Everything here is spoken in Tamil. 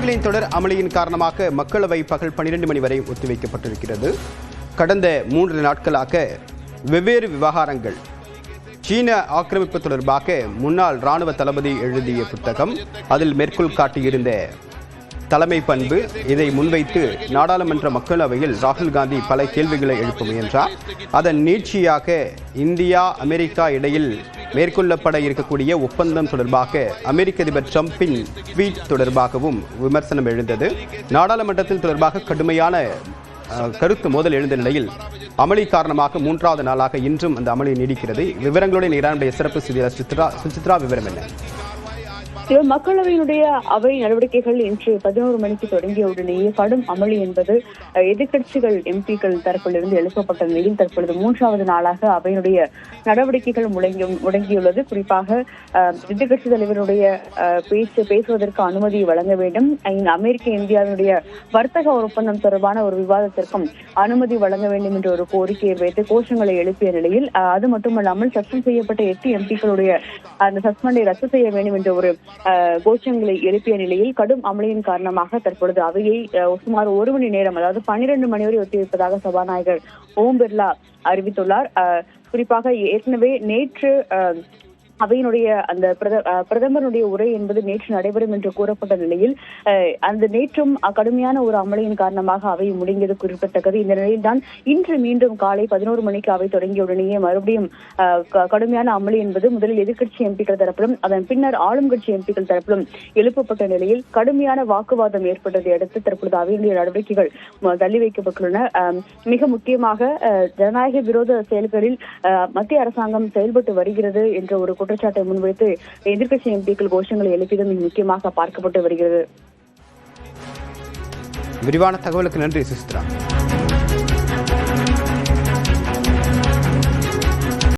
எதிர்க்கட்சிகளின் தொடர் அமளியின் காரணமாக மக்களவை பகல் 12 மணி வரை ஒத்திவைக்கப்பட்டிருக்கிறது. கடந்த 3 நாட்களாக வெவ்வேறு விவகாரங்கள், சீன ஆக்கிரமிப்பு தொடர்பாக முன்னாள் இராணுவ தளபதி எழுதிய புத்தகம், அதில் மேற்கோள் காட்டியிருந்த தலைமை பண்பு, இதை முன்வைத்து நாடாளுமன்ற மக்களவையில் ராகுல் காந்தி பல கேள்விகளை எழுப்ப முயன்றார். அதன் நீட்சியாக இந்தியா அமெரிக்கா இடையில் மேற்கொள்ளப்பட இருக்கக்கூடிய ஒப்பந்தம் தொடர்பாக அமெரிக்க அதிபர் டிரம்பின் ட்வீட் தொடர்பாகவும் விமர்சனம் எழுந்தது. நாடாளுமன்றத்தில் தொடர்பாக கடுமையான கருத்து மோதல் எழுந்த நிலையில் அமளி காரணமாக 3வது நாளாக இன்றும் அந்த அமளி நீடிக்கிறது. விவரங்களுடன் ஈரானுடைய சிறப்பு செய்தியாளர் சுசித்ரா, விவரம் என்ன? மக்களவையினுடைய அவை நடவடிக்கைகள் இன்று 11 மணிக்கு தொடங்கியவுடனேயே கடும் அமளி என்பது எதிர்க்கட்சிகள் எம்பிக்கள் தரப்பிலிருந்து எழுப்பப்பட்ட நிலையில் தற்பொழுது 3வது நாளாக அவையினுடைய நடவடிக்கைகள் முடங்கியுள்ளது. குறிப்பாக எதிர்க்கட்சி தலைவருடைய பேசுவதற்கு அனுமதி வழங்க வேண்டும், அமெரிக்க இந்தியாவினுடைய வர்த்தக ஒப்பந்தம் தொடர்பான ஒரு விவாதத்திற்கும் அனுமதி வழங்க வேண்டும் என்ற ஒரு கோரிக்கையை வைத்து கோஷங்களை எழுப்பிய நிலையில், அது மட்டுமல்லாமல் சஸ்பெண்ட் செய்யப்பட்ட 8 எம்பிக்களுடைய அந்த சஸ்பெண்டை ரத்து செய்ய வேண்டும் என்ற ஒரு கோஷங்களை எழுப்பிய நிலையில் கடும் அமளியின் காரணமாக தற்பொழுது அவையை சுமார் 1 மணி நேரம், அதாவது 12 மணி வரை ஒத்திவைப்பதாக சபாநாயகர் ஓம் பிர்லா அறிவித்துள்ளார். குறிப்பாக ஏற்கனவே நேற்று அவையினுடைய அந்த பிரதமருடைய உரை என்பது நேற்று நடைபெறும் என்று கூறப்பட்ட நிலையில் அந்த நேற்றும் கடுமையான ஒரு அமளியின் காரணமாக அவை முடங்கியது குறிப்பிடத்தக்கது. இந்த நிலையில்தான் இன்று மீண்டும் காலை 11 மணிக்கு அவை தொடங்கியவுடனேயே மறுபடியும் கடுமையான அமளி என்பது முதலில் எதிர்க்கட்சி எம்பிக்கள் தரப்பிலும் அதன் பின்னர் ஆளும் கட்சி எம்பிக்கள் தரப்பிலும் எழுப்பப்பட்ட நிலையில் கடுமையான வாக்குவாதம் ஏற்பட்டதை அடுத்து தற்பொழுது அவையினுடைய நடவடிக்கைகள் தள்ளி வைக்கப்பட்டுள்ளன. மிக முக்கியமாக ஜனநாயக விரோத செயல்களில் மத்திய அரசாங்கம் செயல்பட்டு வருகிறது என்ற ஒரு குற்றச்சாட்டை முன்வைத்து எதிர்க்கட்சி எம்பிக்கள் கோஷங்களை எழுப்பியது மிக முக்கியமாக பார்க்கப்பட்டு வருகிறது. விரிவான தகவலுக்கு நன்றி சுசித்ரா.